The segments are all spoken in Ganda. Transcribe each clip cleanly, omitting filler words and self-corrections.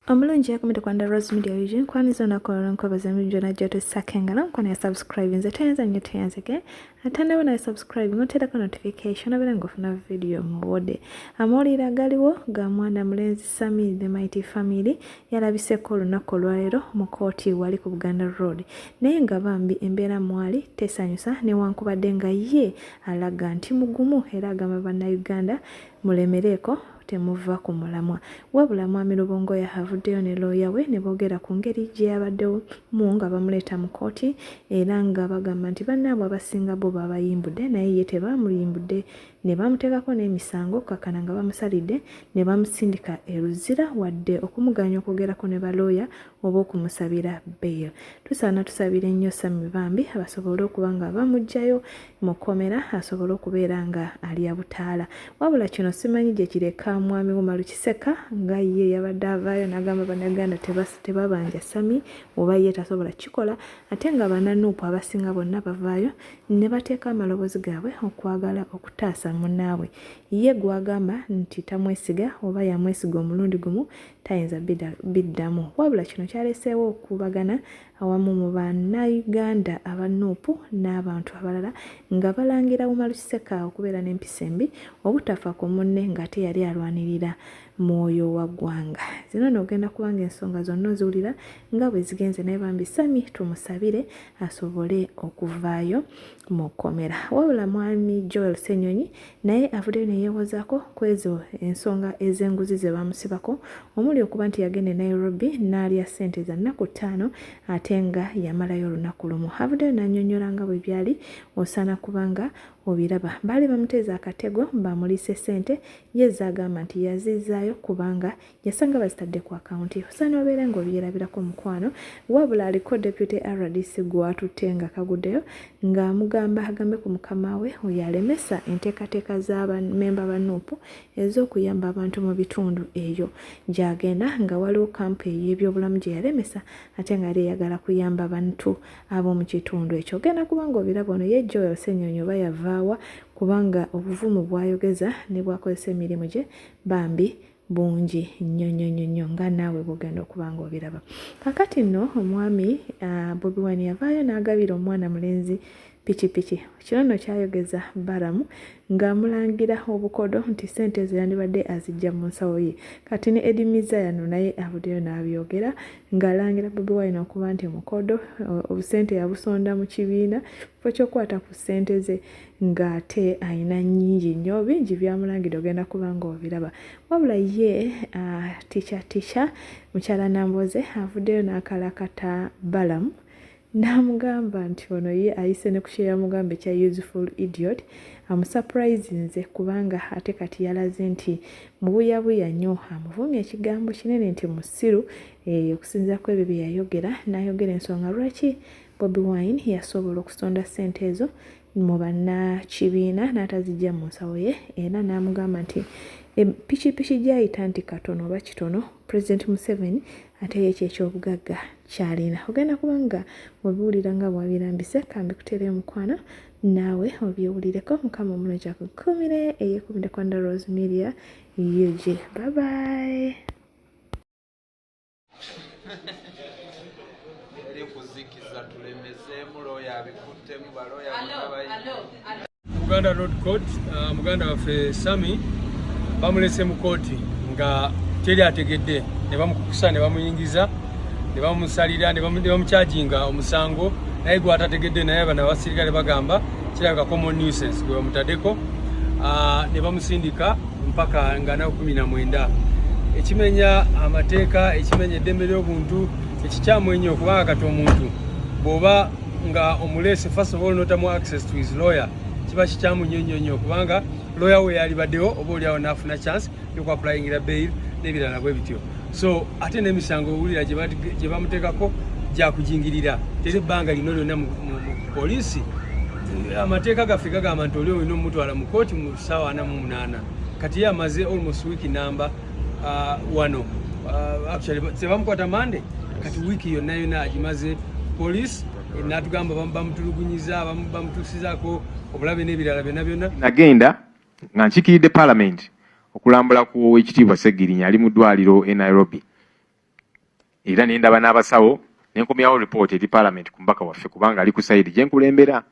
Omulungi yakomete kwanda Rose Media Vision kwaniza nakola nkobaza mujjo najja to sakengala nkwana ya subscribe nze tenza nnyo tenzeke atanda bana subscribe ngoterako notification abera ngofuna video muwode amolira galiwo ga mwana mulenzi Sami the Mighty Family yalabiseko olunaku lwalero mu kooti wali ku Buganda Road naye nga bambi embeera mwali tesanyusa newankubadde nga ye alaga nti mugumu era agamba bannayuganda mulemereko temuva ku mulamwa wabula mwami Lubongo yahavuddeyo ne lawyer we ne boogera ku ngeri gye yabaddewo nga bamuleeta mu kooti era nga bagamba nti bannaabwe abasinga bo babayimbudde naye ye tebamuyimbudde ne bamuteekako n'emisango kakana nga bamusalidde ne bamusindika eruzira wadde okumuganya okwogerako ne balooya oba okumusabira bail. Tusaana tusabire nnyo Sami bambi abasobole okuba nga bamuggyayo mu kkomera asobole okubeera nga ali abutaala wabula kino simanyi gye kireka mwami Umaru Kiseka nga ye yabadde avaayo n'agamba bannayuganda tebabanja Sami oba ye tasobola kikola ate nga bannanuupu abasinga bonna bavaayo ne bateeka amaloboozi gaabwe okwagala okutaasa munnaabwe ye gwagamba nti tamwesiga oba yamwesiga omulundi gumu tayinza biddamu wabula kino kyaleseewo okubagana awamu mu bannayuganda abanuupu n'abantu abalala nga balangira Umaru Kiseka okubeera n'empisa embi obutafa ku munne ng'ate yali alwanirira mwoyo wa ggwanga zino n'ogenda kubanga ensonga zonna oziwulira nga bwe zigenze naye bambi Sami tumusabire asobole okuvaayo mu kkomera wabula mwami Joel Ssenyonyi naye avuddeyo ne yeewozaako ku ezo ensonga ez'enguzi ze bamusibako omuli okuba nti yagenda e Nairobi n'alya ssente za nnaku 5 ate nga yamalayo olunaku lumu avuddeyo n'annyonnyola nga bwe byali osaana kubanga obiraba baali bamuteeza akatego bamuliise ssente ye zaagamba nti yazizaayo kubanga yasanga bazitadde ku akawunti osaana obeera ng'obyerabirako mukwano wabula aliko Deputy RDC gwatutte nga kaguddeyo ng'amugamba agambe ku mukama we oyo alemesa enteekateeka z'abamemba ba NUP ez'okuyamba abantu mu bitundu eyo gy'agenda nga waliwo kampu ey'ebyobulamu gye yalemesa ate nga yali eyagala kuyamba abantu ab'omu kitundu ekyo ogenda kubanga obiraba ono ye Joel Ssenyonyi oba yavaawa kubanga obuvumu bwayogeza ne bwakozesa emirimu gye bambi bungi nnyo nga naawe bw'ogenda okuba nga obiraba kakati nno omwami Bobi Wine yavaayo n'agabira omwana mulenzi pikipiki kino nno kyayogeza Baramu ng'amulangira obukodo nti ssente ze yandibadde azijja mu nsawo ye kati ne Edimiza yano naye avuddeyo n'abyogera ng'alangira Bobi Wine okuba nti mukodo obusente yabusonda mu kibiina kifo ky'okwata ku ssente ze ng'ate ayina nnyingi nnyo bingi byamulangidde ogenda kuba nga obiraba wabula ye ticha mukyala Namboze avuddeyo n'akalakata Balamu n'amugamba nti ono ye ayise ne kushe yamugamba ekya useful idiot amusurprisinze kubanga ate kati yalaze nti mubuyabuya nnyo amuvumya ekigambo kinene nti musiru okusinziira ku ebyo bye yayogera n'ayogera ensonga lwaki Bobi Wine yasobola okusonda ssente ezo mu bannakibiina n'atazijja mu nsawo ye era n'amugamba nti pikipiki gy'ayita nti katono oba kitono President Museveni ate ye eky'obugagga kyalina ogenda kubanga obiwulira nga bwabirambise kambi kutereyo mukwano naawe obyewulireko mukama omulungi akukumire eyekumire kwanda Rose Media UG bye bye Buganda Road Court muganda waffe Sami bamulese mu kooti nga teri ategedde ne bamukukusa ne bamuyingiza ne bamusalira ne bamucharginga omusango naye gwatategedde naye bana basirikale bagamba kirabika common nuisance gwe bamutaddeko ne bamusindika mpaka nga na 19 ekimenya amateeka ekimenya eddembe ly'obuntu ekikyamu ennyo kubanga kati omuntu bw'oba nga omulese first of all notamu access to his lawyer kiba kikyamu nnyo kubanga lawyer we yalibaddewo oba oliawo n'afuna chance y'okuapplyingira bail n'ebirala bwe bityo so ate n'emisango owulira gye bamuteekako gyakujingirira teri ebbanga lino lyonna mu poliisi amateeka gaffe gagamba nti oli olina omutwala mu kooti mu ssaawa 48 kati ye amaze almost week number 1 actually tebamukwata Monday kati wiiki yonna agimaze poliisi n'atugamba bamutulugunyiza bamutuusizaako obulabe n'ebirala byonna nagenda nga nkikiridde Parliament okulambula ku ekitiibwa Ssegirinya ali mu ddwaliro e Nairobi era ne ndaba n'abasawo ne nkomyawo report eri parliament ku mbaka waffe kubanga ali ku side gye nkulembera.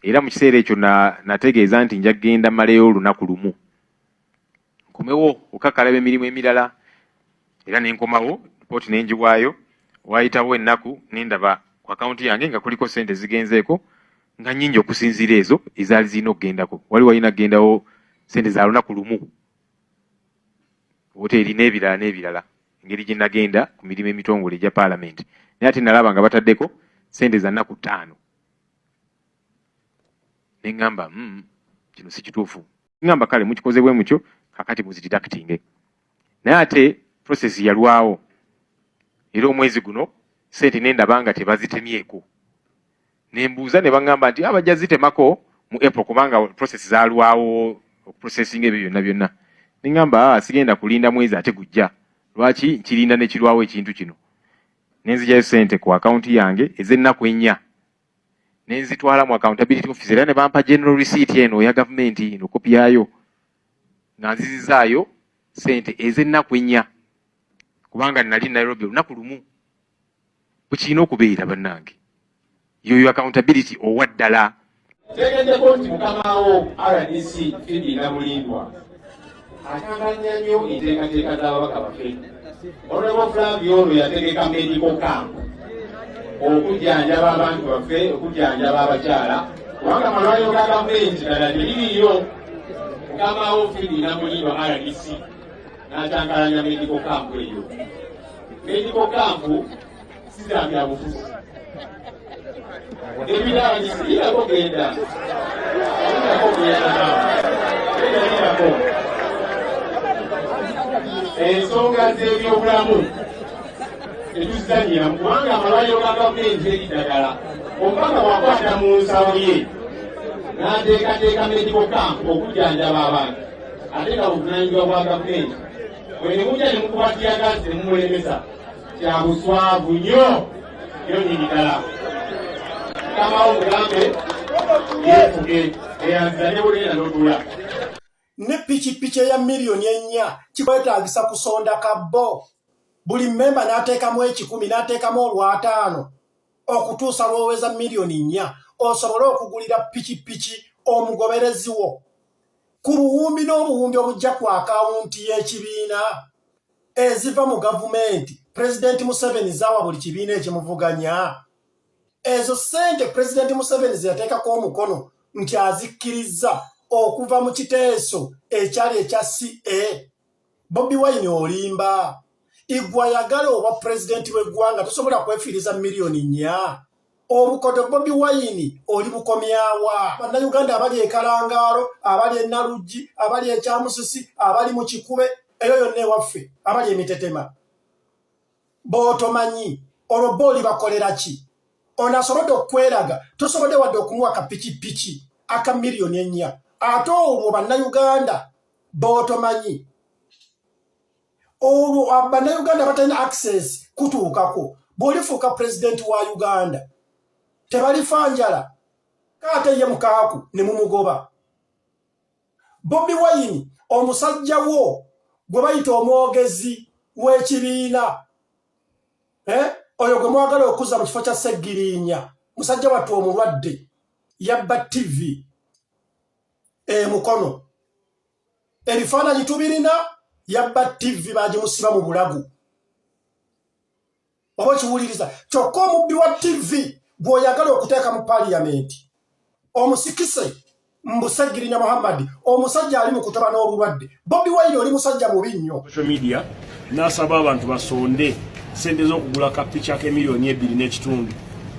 Era mu kiseera ekyo nategeeza nti nja kugenda maleyo olunaku lumu nkomewo okakalaba emirimu emirala, era ne nkomawo report ne njiwaayo. Waayitawo ennaku ne ndaba ku akaunti yange nga kuliko sente zigenzeeko nga nnyingi okusinziira ezo ezaali zirina okugendako. Wali walina kugendawo sente za lunaku lumu, woteeri n'ebirala engeri gye nagenda ku mirimu emitongole egya parliament. Naye ate nalaba nga bataddeko sente za nnaku 5. Ne ngamba kino si kituufu. Ngamba kale mukikoze bwe mutyo kakati muzideductinge. Naye ate process yalwawo. Era omwezi guno sente ne ndaba nga tebazitemyeko. Ne mbuuza ne bangamba nti abajja zitemako mu April kubanga process zalwawo processing ebyo byonna. Ne ngamba sigenda kulinda mwezi ate gujja. Lwaki nkirinda ne kirwawo ekintu kino. Ne nzijayo sente ku account yange ez'ennaku 4. Ne nzitwala mu accountability office era ne bampa general receipt eno ya government eno kopi yayo. Nga nzizizaayo sente ez'ennaku 4 kubanga nali Nairobi olunaku lumu. Bukirina okubeera bannange. Yoyo accountability owaddala. Tegedeko nti mukamawo RDC Fidi Namulindwa akanganya nnyo enteekateeka z'ababaka baffe. Honorable Flavio ono yategeka medical camp okujjanjaba abantu baffe, okujjanjaba abakyala kubanga amalwaliro ga gavumenti ddala teririiyo. Mukamawo Fidi Namulindwa RDC n'akyankalanya medical camp eyo. Medical camp si za byabufuzi. Ebirala gisirako genda. Ensonga z'ebyobulamu tetuzizanyira kubanga amalwaliro ga gavumenti eridagala omubaka wakwata mu nsawo ye n'ateekateeka medical camp okujjanjaba abantu ate nga buvunaanyizibwa bwa gavumenti. Bwe ne mujja ne mukubatira gazi ne mumulemesa kya buswavu nnyo nyingi ddala. Kamawo mugambe yeefuge eyanzira ne bulera n'odula. Ne pikipiki ya miliyoni 4 kikwetaagisa kusonda kabbo. Buli memba n'ateekamu 10 n'ateekamu olw'5 okutuusa lw'oweza miliyoni 4 osobole okugulira pikipiki omugoberezi wo ku buwumbi n'obuwumbi obujja ku akawunti y'ekibiina eziva mu gavumenti. President Museveni zawa buli kibiina ekimuvuganya. Ezo sente President Museveni ziyateekako omukono nti azikkiriza okuva mu kiteeso ekyali ekya CA. Bobi Wine olimba. Igwa yagala oba president w'eggwanga tosobola kwefiiriza miliyoni 4. Obukodo Bobi Wine oli bukomyawa. Bannayuganda abali e Kalangaalo, abali e Naluggi, abali e Kyamusisi, abali mu Kikube, eyo yonna ewaffe, abali e Mitetema. B'otomanyi olwo booli bakolera ki? Ono asobodde okweraga tosobodde wadde okumuwa kapikipiki aka miliyoni 4. Ate olwo bannayuganda b'otomanyi olwo bannayuganda batalina access kutuukako. Bw'olifuuka president wa Uganda tebalifanjala kaate ye mukaaku ne mumugoba. Bobi Wine omusajja wo gwe bayita omwogezi w'ekibiina oyo gwe mwagala okuza mu kifo kya Seggirinya, musajja wattu omulwadde yabba TV mukono. Ebifaananyi tubirina, yabba TV bagimusiba mu bulagu. Oba kiwuliriza kyokka omubbi wa TV gw'oyagala okuteeka mu paliyamenti omusikise Seggirinya Muhammad, omusajja ali mu kutoba n'obulwadde. Bobi Wine oli musajja mubi nnyo. Social media n'asaba abantu basonde sente z'okugula kapiki ake miliyoni 2.5.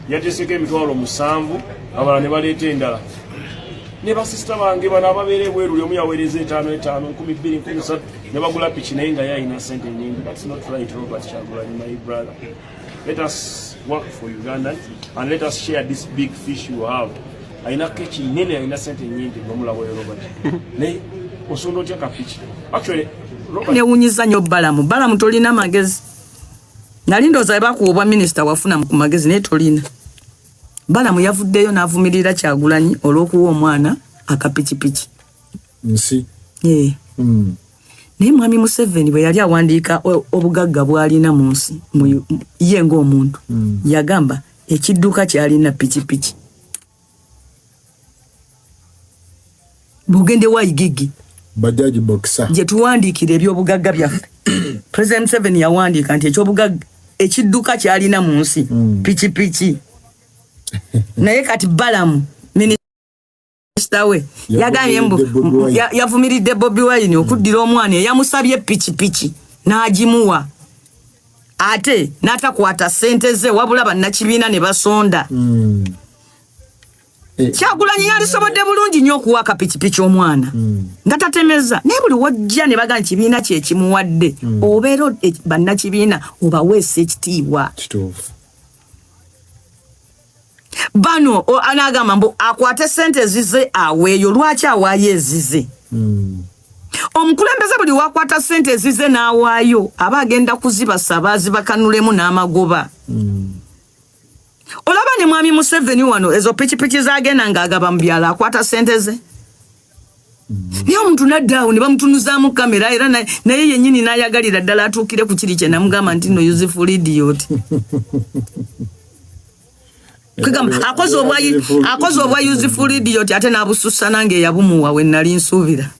Yateeseko emitwalo 7 abalala ne baleeta endala. Ne basisita bange bano ababeera ebweru oli omu yaweereza 5 12 13 ne bagula piki naye nga yalina sente nnyingi. That's not right, Robert Kyagulanyi, my brother. Let us work for Uganda and let us share this big fish you have. Aina kechi nene aina sente nyingi ngomulawo Robert. Ne osondo tya kapiki. Actually Robert ne unyiza nnyo balamu tolina magezi. Nali ndoza bakuobwa minister wafuna ku magezi ne tolina. Balamu yavuddeyo n'avumirira Kyagulanyi olw'okuwa omwana akapikipiki. Nsi. naye mwami Museveni bwe yali awandiika obugagga bw'alina mu nsi ye ng'omuntu yagamba ekidduka kyalina pikipiki bugende wayigigi bajaji boxer je tuwandiikira ebyobugagga byaffe President Museveni yawandiika nti ekyobugagga ekidduka kyalina mu nsi pikipiki naye kati Balamu minisita we yagambye yavumiridde Bobi Wine okuddira omwana eyamusabye pikipiki n'agimuwa ate n'atakwata ssente ze wabula bannakibiina ne basonda Kyagulanyi yalisobodde bulungi nnyo okuwa akapikipiki omwana nga tatemeza naye buli wojja ne bagamba kibiina kye kimuwadde obeera bannakibiina obaweesa ekitiibwa bano anagamba mbu akwate ssente zize aweeyo lwaki awaayo ezize omukulembeze buli wakwata ssente ezize n'awaayo aba agenda kuzibasaba zibakanulemu n'amagoba olaba ne mwami Museveni wano ezo pikipiki zagenda ng'agaba mu byalo akwata ssente ze niyo omuntu naddaawo ne bamutunuzaamu kamera era naye yennyini n'ayagalira ddala atuukire ku kiri kye namugamba nti no useful idiot kugamba akoze obwa useful idiot ate n'abusussa nange eyabumuwa we nali nsuubira